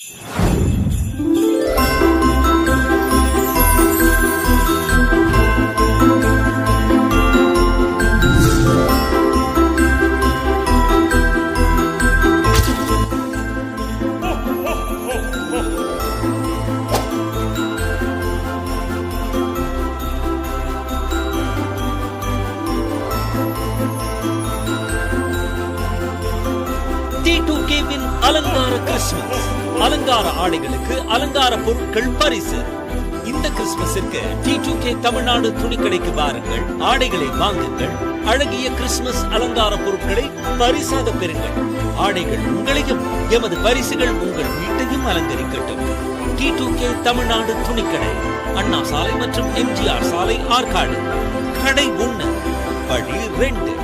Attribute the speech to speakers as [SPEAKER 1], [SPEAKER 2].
[SPEAKER 1] T2Kவின் அலங்கார கிறிஸ்துமஸ். அலங்கார ஆடைகளுக்கு அலங்கார பொருட்கள் பரிசு. இந்த கிறிஸ்துமஸிற்கு T2K தமிழ்நாடு துணிக்கடைக்கு வாருங்கள், ஆடைகளை வாங்குங்கள், அழகிய கிறிஸ்துமஸ் அலங்கார பொருட்களை பரிசாக பெறுங்கள். ஆடைகள் உங்களையும், எமது பரிசுகள் உங்கள் வீட்டையும் அலங்கரிக்கட்டும். T2K தமிழ்நாடு துணிக்கடை, அண்ணா சாலை மற்றும் MGR சாலை, ஆற்காடு. கடை 1, வழி 2.